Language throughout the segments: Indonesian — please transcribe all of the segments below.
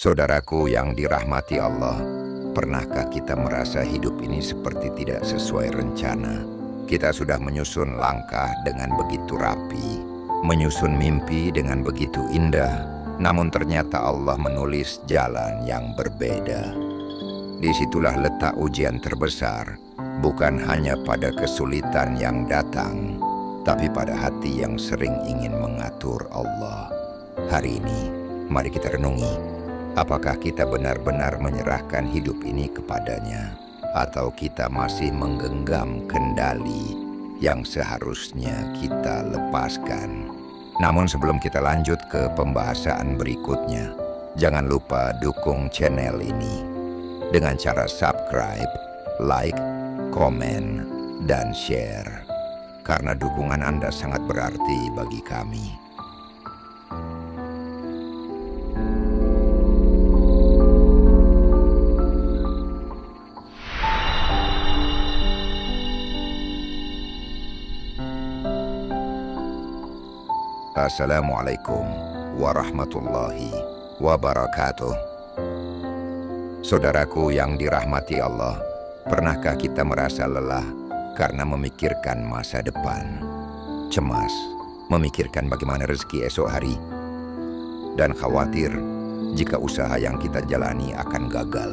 Saudaraku yang dirahmati Allah, pernahkah kita merasa hidup ini seperti tidak sesuai rencana? Kita sudah menyusun langkah dengan begitu rapi, menyusun mimpi dengan begitu indah, namun ternyata Allah menulis jalan yang berbeda. Disitulah letak ujian terbesar, bukan hanya pada kesulitan yang datang, tapi pada hati yang sering ingin mengatur Allah. Hari ini, mari kita renungi, apakah kita benar-benar menyerahkan hidup ini kepadanya, atau kita masih menggenggam kendali yang seharusnya kita lepaskan. Namun sebelum kita lanjut ke pembahasan berikutnya, jangan lupa dukung channel ini dengan cara subscribe, like, komen, dan share. Karena dukungan Anda sangat berarti bagi kami. Assalamualaikum warahmatullahi wabarakatuh. Saudaraku yang dirahmati Allah, pernahkah kita merasa lelah karena memikirkan masa depan? Cemas, memikirkan bagaimana rezeki esok hari, dan khawatir jika usaha yang kita jalani akan gagal.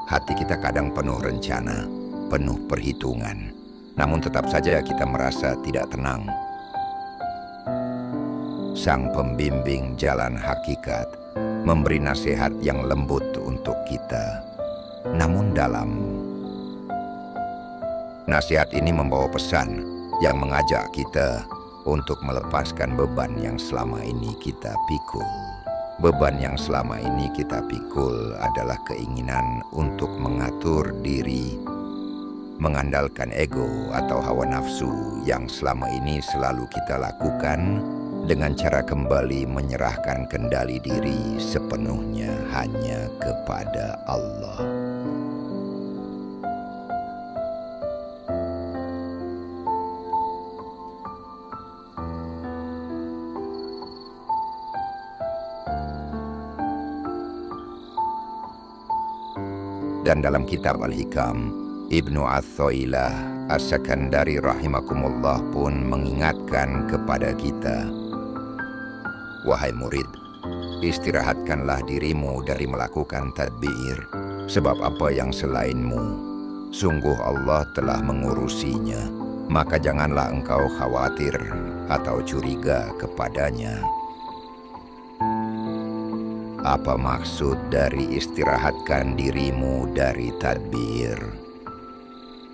Hati kita kadang penuh rencana, penuh perhitungan, namun tetap saja kita merasa tidak tenang. Sang pembimbing jalan hakikat memberi nasihat yang lembut untuk kita. Namun dalam nasihat ini membawa pesan yang mengajak kita untuk melepaskan beban yang selama ini kita pikul. Beban yang selama ini kita pikul adalah keinginan untuk mengatur diri, mengandalkan ego atau hawa nafsu yang selama ini selalu kita lakukan dengan cara kembali menyerahkan kendali diri sepenuhnya hanya kepada Allah. Dan dalam kitab Al-Hikam, Ibnu Athailah As-Sakandari rahimakumullah pun mengingatkan kepada kita, wahai murid, istirahatkanlah dirimu dari melakukan tadbir, sebab apa yang selainmu, sungguh Allah telah mengurusinya, maka janganlah engkau khawatir atau curiga kepadanya. Apa maksud dari istirahatkan dirimu dari tadbir?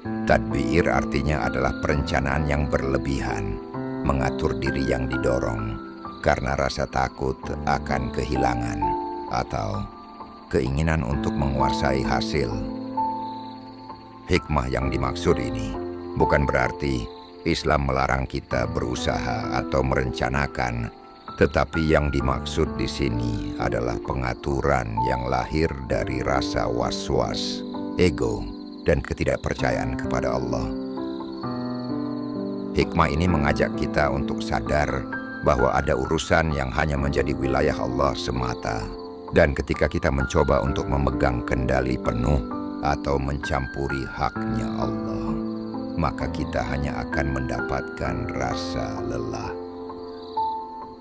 Tadbir artinya adalah perencanaan yang berlebihan, mengatur diri yang didorong karena rasa takut akan kehilangan atau keinginan untuk menguasai hasil. Hikmah yang dimaksud ini bukan berarti Islam melarang kita berusaha atau merencanakan, tetapi yang dimaksud di sini adalah pengaturan yang lahir dari rasa was-was, ego, dan ketidakpercayaan kepada Allah. Hikmah ini mengajak kita untuk sadar bahwa ada urusan yang hanya menjadi wilayah Allah semata. Dan ketika kita mencoba untuk memegang kendali penuh atau mencampuri haknya Allah, maka kita hanya akan mendapatkan rasa lelah.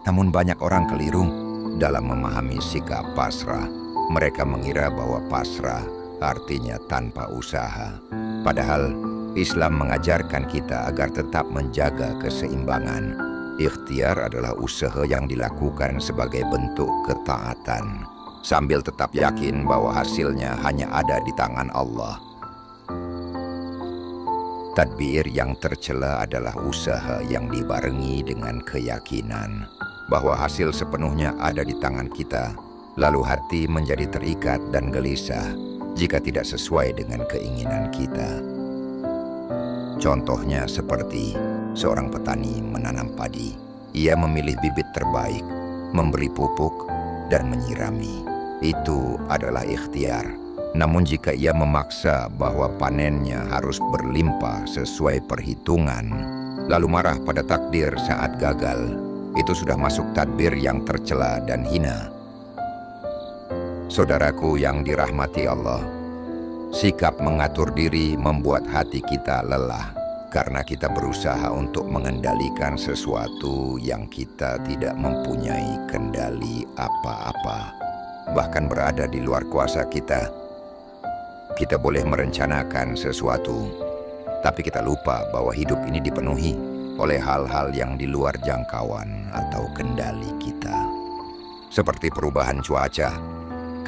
Namun banyak orang keliru dalam memahami sikap pasrah. Mereka mengira bahwa pasrah artinya tanpa usaha. Padahal Islam mengajarkan kita agar tetap menjaga keseimbangan. Ikhtiar adalah usaha yang dilakukan sebagai bentuk ketaatan, sambil tetap yakin bahwa hasilnya hanya ada di tangan Allah. Tadbir yang tercela adalah usaha yang dibarengi dengan keyakinan bahwa hasil sepenuhnya ada di tangan kita, lalu hati menjadi terikat dan gelisah jika tidak sesuai dengan keinginan kita. Contohnya seperti seorang petani menanam padi. Ia memilih bibit terbaik, memberi pupuk, dan menyirami. Itu adalah ikhtiar. Namun jika ia memaksa bahwa panennya harus berlimpah sesuai perhitungan, lalu marah pada takdir saat gagal, itu sudah masuk tadbir yang tercela dan hina. Saudaraku yang dirahmati Allah, sikap mengatur diri membuat hati kita lelah karena kita berusaha untuk mengendalikan sesuatu yang kita tidak mempunyai kendali apa-apa, bahkan berada di luar kuasa kita. Kita boleh merencanakan sesuatu, tapi kita lupa bahwa hidup ini dipenuhi oleh hal-hal yang di luar jangkauan atau kendali kita. Seperti perubahan cuaca,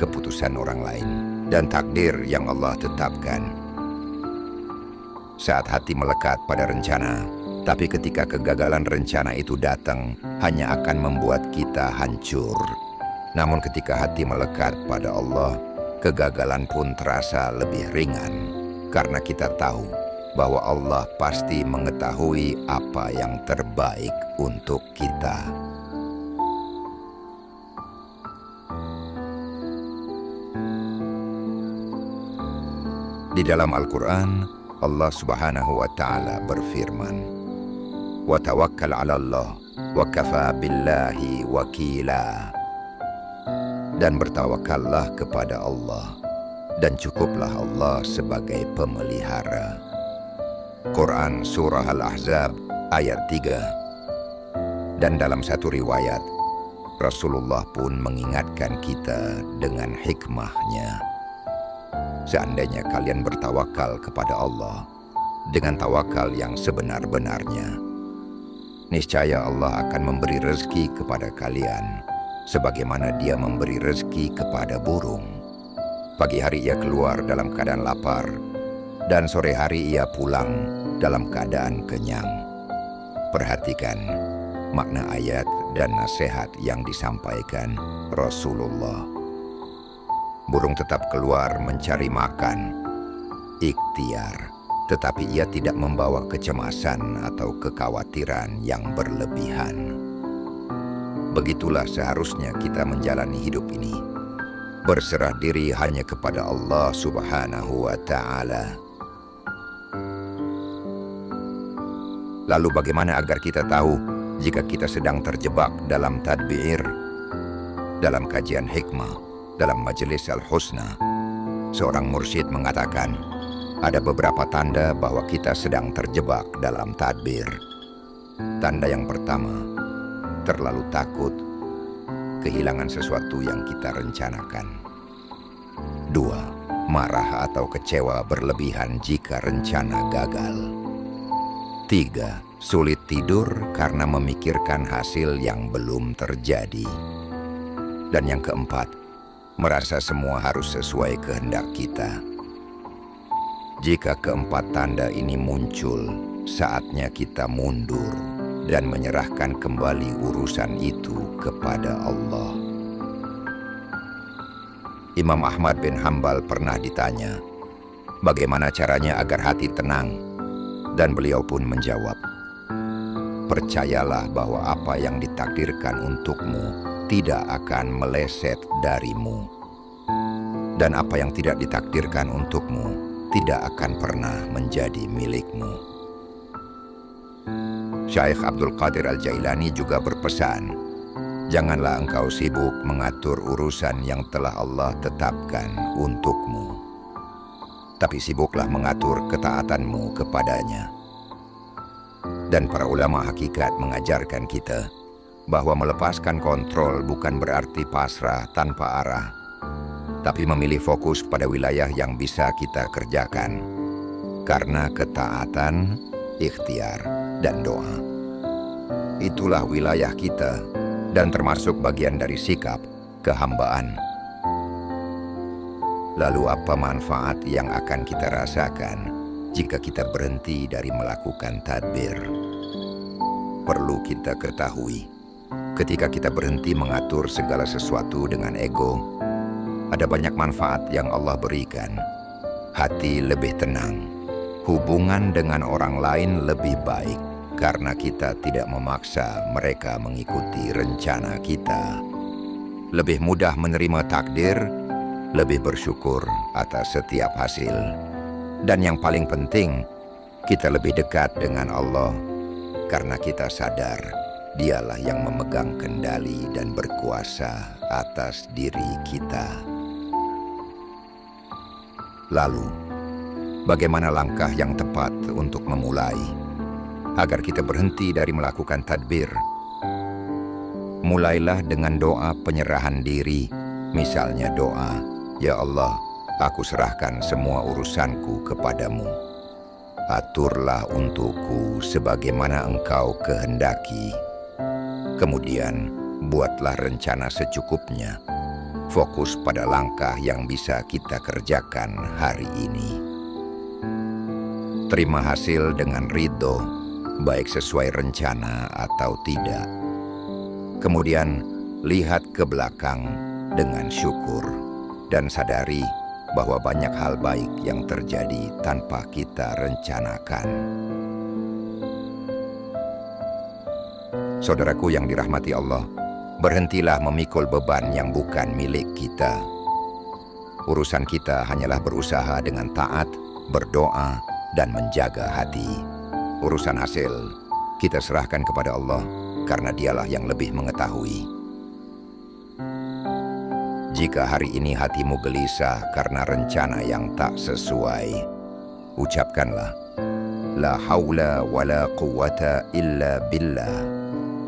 keputusan orang lain, dan takdir yang Allah tetapkan. Saat hati melekat pada rencana, tapi ketika kegagalan rencana itu datang, hanya akan membuat kita hancur. Namun ketika hati melekat pada Allah, kegagalan pun terasa lebih ringan, karena kita tahu bahwa Allah pasti mengetahui apa yang terbaik untuk kita. Di dalam Al-Quran, Allah Subhanahu wa Ta'ala berfirman, "Wa tawakkal 'ala Allah, wa kafa billahi wakila." Dan bertawakallah kepada Allah, dan cukuplah Allah sebagai pemelihara. Quran Surah Al-Ahzab ayat 3. Dan dalam satu riwayat, Rasulullah pun mengingatkan kita dengan hikmahnya. Seandainya kalian bertawakal kepada Allah dengan tawakal yang sebenar-benarnya, niscaya Allah akan memberi rezeki kepada kalian sebagaimana Dia memberi rezeki kepada burung. Pagi hari ia keluar dalam keadaan lapar, dan sore hari ia pulang dalam keadaan kenyang. Perhatikan makna ayat dan nasihat yang disampaikan Rasulullah. Burung tetap keluar mencari makan, ikhtiar, tetapi ia tidak membawa kecemasan atau kekhawatiran yang berlebihan. Begitulah seharusnya kita menjalani hidup ini, berserah diri hanya kepada Allah Subhanahu wa Ta'ala. Lalu bagaimana agar kita tahu jika kita sedang terjebak dalam tadbir? Dalam kajian hikmah dalam Majelis Al-Husna, seorang mursyid mengatakan ada beberapa tanda bahwa kita sedang terjebak dalam tadbir. Tanda yang pertama, terlalu takut kehilangan sesuatu yang kita rencanakan. 2. Marah atau kecewa berlebihan jika rencana gagal. 3. Sulit tidur karena memikirkan hasil yang belum terjadi. Dan yang keempat, merasa semua harus sesuai kehendak kita. Jika keempat tanda ini muncul, saatnya kita mundur dan menyerahkan kembali urusan itu kepada Allah. Imam Ahmad bin Hanbal pernah ditanya, bagaimana caranya agar hati tenang? Dan beliau pun menjawab, percayalah bahwa apa yang ditakdirkan untukmu tidak akan meleset darimu. Dan apa yang tidak ditakdirkan untukmu tidak akan pernah menjadi milikmu. Syekh Abdul Qadir Al-Jailani juga berpesan, janganlah engkau sibuk mengatur urusan yang telah Allah tetapkan untukmu, tapi sibuklah mengatur ketaatanmu kepadanya. Dan para ulama hakikat mengajarkan kita bahwa melepaskan kontrol bukan berarti pasrah tanpa arah, tapi memilih fokus pada wilayah yang bisa kita kerjakan. Karena ketaatan, ikhtiar, dan doa, itulah wilayah kita dan termasuk bagian dari sikap kehambaan. Lalu apa manfaat yang akan kita rasakan jika kita berhenti dari melakukan tadbir? Perlu kita ketahui, ketika kita berhenti mengatur segala sesuatu dengan ego, ada banyak manfaat yang Allah berikan. Hati lebih tenang, hubungan dengan orang lain lebih baik karena kita tidak memaksa mereka mengikuti rencana kita. Lebih mudah menerima takdir, lebih bersyukur atas setiap hasil. Dan yang paling penting, kita lebih dekat dengan Allah karena kita sadar Dialah yang memegang kendali dan berkuasa atas diri kita. Lalu, bagaimana langkah yang tepat untuk memulai agar kita berhenti dari melakukan tadbir? Mulailah dengan doa penyerahan diri, misalnya doa, "Ya Allah, aku serahkan semua urusanku kepadamu. Aturlah untukku sebagaimana Engkau kehendaki." Kemudian, buatlah rencana secukupnya. Fokus pada langkah yang bisa kita kerjakan hari ini. Terima hasil dengan ridho, baik sesuai rencana atau tidak. Kemudian, lihat ke belakang dengan syukur dan sadari bahwa banyak hal baik yang terjadi tanpa kita rencanakan. Saudaraku yang dirahmati Allah, berhentilah memikul beban yang bukan milik kita. Urusan kita hanyalah berusaha dengan taat, berdoa, dan menjaga hati. Urusan hasil, kita serahkan kepada Allah karena Dialah yang lebih mengetahui. Jika hari ini hatimu gelisah karena rencana yang tak sesuai, ucapkanlah, "La haula wa la quwwata illa billah."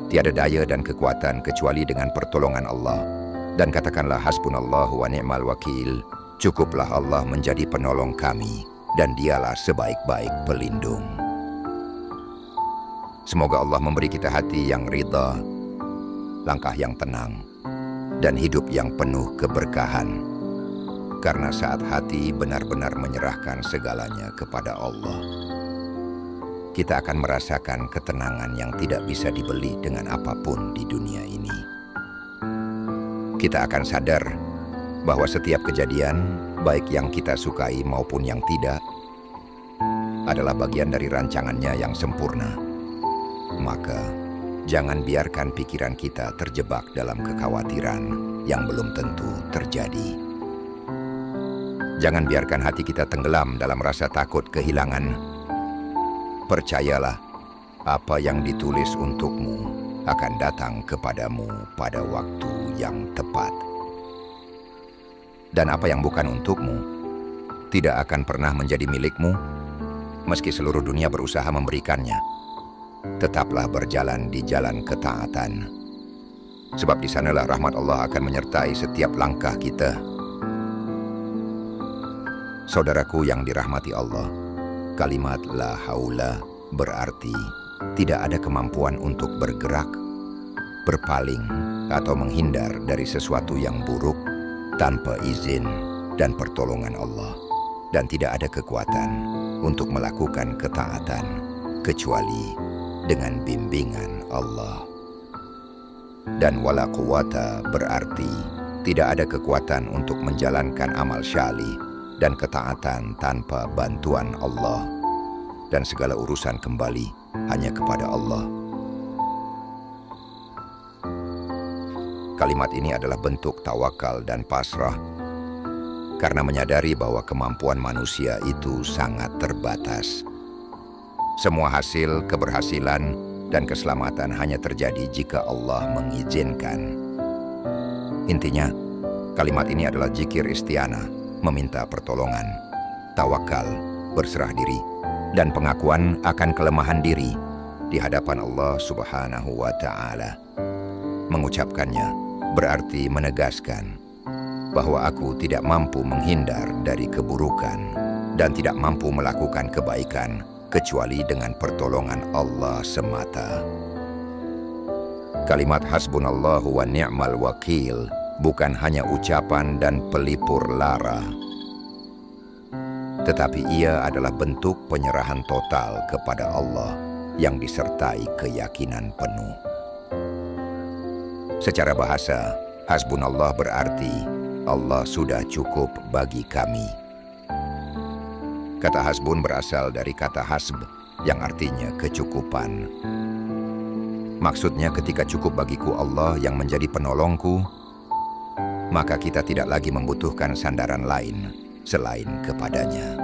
Tiada daya dan kekuatan kecuali dengan pertolongan Allah. Dan katakanlah, "Hasbunallahu wa ni'mal wakil." Cukuplah Allah menjadi penolong kami, dan Dialah sebaik-baik pelindung. Semoga Allah memberi kita hati yang ridha, langkah yang tenang, dan hidup yang penuh keberkahan. Karena saat hati benar-benar menyerahkan segalanya kepada Allah, kita akan merasakan ketenangan yang tidak bisa dibeli dengan apapun di dunia ini. Kita akan sadar bahwa setiap kejadian, baik yang kita sukai maupun yang tidak, adalah bagian dari rancangannya yang sempurna. Maka, jangan biarkan pikiran kita terjebak dalam kekhawatiran yang belum tentu terjadi. Jangan biarkan hati kita tenggelam dalam rasa takut kehilangan. Percayalah, apa yang ditulis untukmu akan datang kepadamu pada waktu yang tepat. Dan apa yang bukan untukmu tidak akan pernah menjadi milikmu, meski seluruh dunia berusaha memberikannya. Tetaplah berjalan di jalan ketaatan, sebab di sanalah rahmat Allah akan menyertai setiap langkah kita. Saudaraku yang dirahmati Allah, kalimat la haula berarti tidak ada kemampuan untuk bergerak, berpaling, atau menghindar dari sesuatu yang buruk tanpa izin dan pertolongan Allah. Dan tidak ada kekuatan untuk melakukan ketaatan kecuali dengan bimbingan Allah. Dan wala quwata berarti tidak ada kekuatan untuk menjalankan amal syali dan ketaatan tanpa bantuan Allah, dan segala urusan kembali hanya kepada Allah. Kalimat ini adalah bentuk tawakal dan pasrah, karena menyadari bahwa kemampuan manusia itu sangat terbatas. Semua hasil, keberhasilan, dan keselamatan hanya terjadi jika Allah mengizinkan. Intinya, kalimat ini adalah zikir isti'anah, meminta pertolongan, tawakal, berserah diri, dan pengakuan akan kelemahan diri di hadapan Allah Subhanahu wa Ta'ala. Mengucapkannya berarti menegaskan bahwa aku tidak mampu menghindar dari keburukan dan tidak mampu melakukan kebaikan kecuali dengan pertolongan Allah semata. Kalimat hasbunallahu wa ni'mal wakil bukan hanya ucapan dan pelipur lara, tetapi ia adalah bentuk penyerahan total kepada Allah yang disertai keyakinan penuh. Secara bahasa, hasbunallah berarti Allah sudah cukup bagi kami. Kata hasbun berasal dari kata hasb yang artinya kecukupan. Maksudnya ketika cukup bagiku Allah yang menjadi penolongku, maka kita tidak lagi membutuhkan sandaran lain selain kepadanya.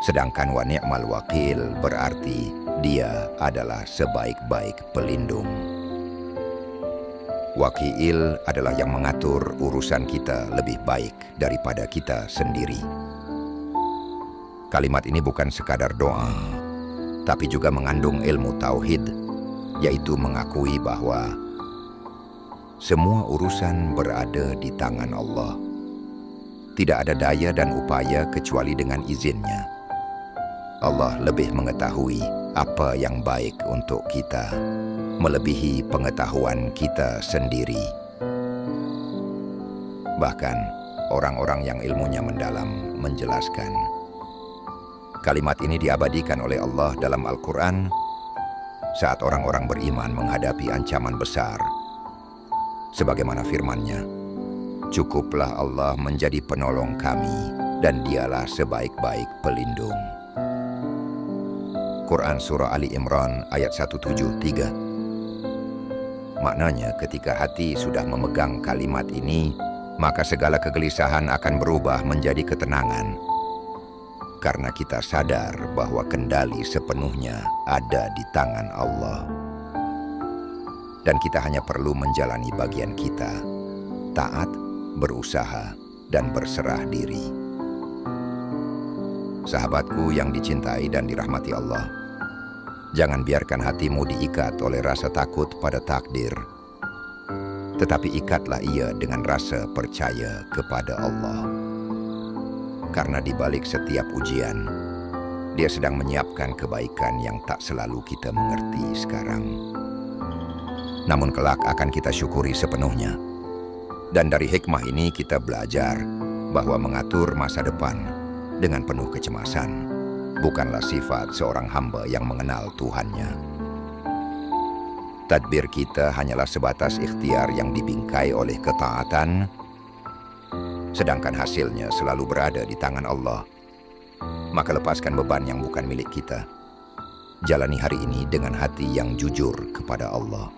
Sedangkan wa ni'mal wakil berarti dia adalah sebaik-baik pelindung. Wakil adalah yang mengatur urusan kita lebih baik daripada kita sendiri. Kalimat ini bukan sekadar doa, tapi juga mengandung ilmu tauhid, yaitu mengakui bahwa semua urusan berada di tangan Allah. Tidak ada daya dan upaya kecuali dengan izinnya. Allah lebih mengetahui apa yang baik untuk kita, melebihi pengetahuan kita sendiri. Bahkan, orang-orang yang ilmunya mendalam menjelaskan, kalimat ini diabadikan oleh Allah dalam Al-Quran saat orang-orang beriman menghadapi ancaman besar. Sebagaimana firman-Nya, "Cukuplah Allah menjadi penolong kami, dan Dialah sebaik-baik pelindung." Quran Surah Ali Imran ayat 173. Maknanya ketika hati sudah memegang kalimat ini, maka segala kegelisahan akan berubah menjadi ketenangan. Karena kita sadar bahwa kendali sepenuhnya ada di tangan Allah. Dan kita hanya perlu menjalani bagian kita, taat, berusaha, dan berserah diri. Sahabatku yang dicintai dan dirahmati Allah, jangan biarkan hatimu diikat oleh rasa takut pada takdir, tetapi ikatlah ia dengan rasa percaya kepada Allah. Karena di balik setiap ujian, Dia sedang menyiapkan kebaikan yang tak selalu kita mengerti sekarang. Namun kelak akan kita syukuri sepenuhnya. Dan dari hikmah ini kita belajar bahwa mengatur masa depan dengan penuh kecemasan bukanlah sifat seorang hamba yang mengenal Tuhannya. Tadbir kita hanyalah sebatas ikhtiar yang dibingkai oleh ketaatan, sedangkan hasilnya selalu berada di tangan Allah. Maka lepaskan beban yang bukan milik kita. Jalani hari ini dengan hati yang jujur kepada Allah,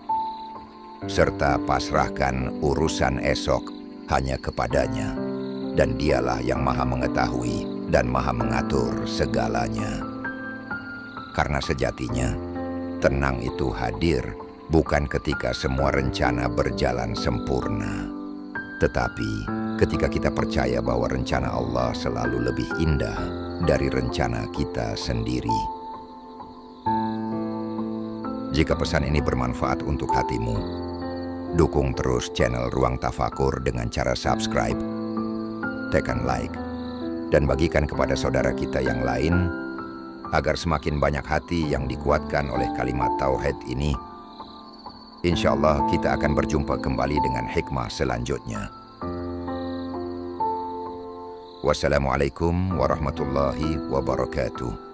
serta pasrahkan urusan esok hanya kepadanya, dan Dialah yang Maha Mengetahui dan Maha Mengatur segalanya. Karena sejatinya, tenang itu hadir bukan ketika semua rencana berjalan sempurna, tetapi ketika kita percaya bahwa rencana Allah selalu lebih indah dari rencana kita sendiri. Jika pesan ini bermanfaat untuk hatimu, dukung terus channel Ruang Tafakur dengan cara subscribe, tekan like, dan bagikan kepada saudara kita yang lain, agar semakin banyak hati yang dikuatkan oleh kalimat tauhid ini. Insya Allah kita akan berjumpa kembali dengan hikmah selanjutnya. Wassalamualaikum warahmatullahi wabarakatuh.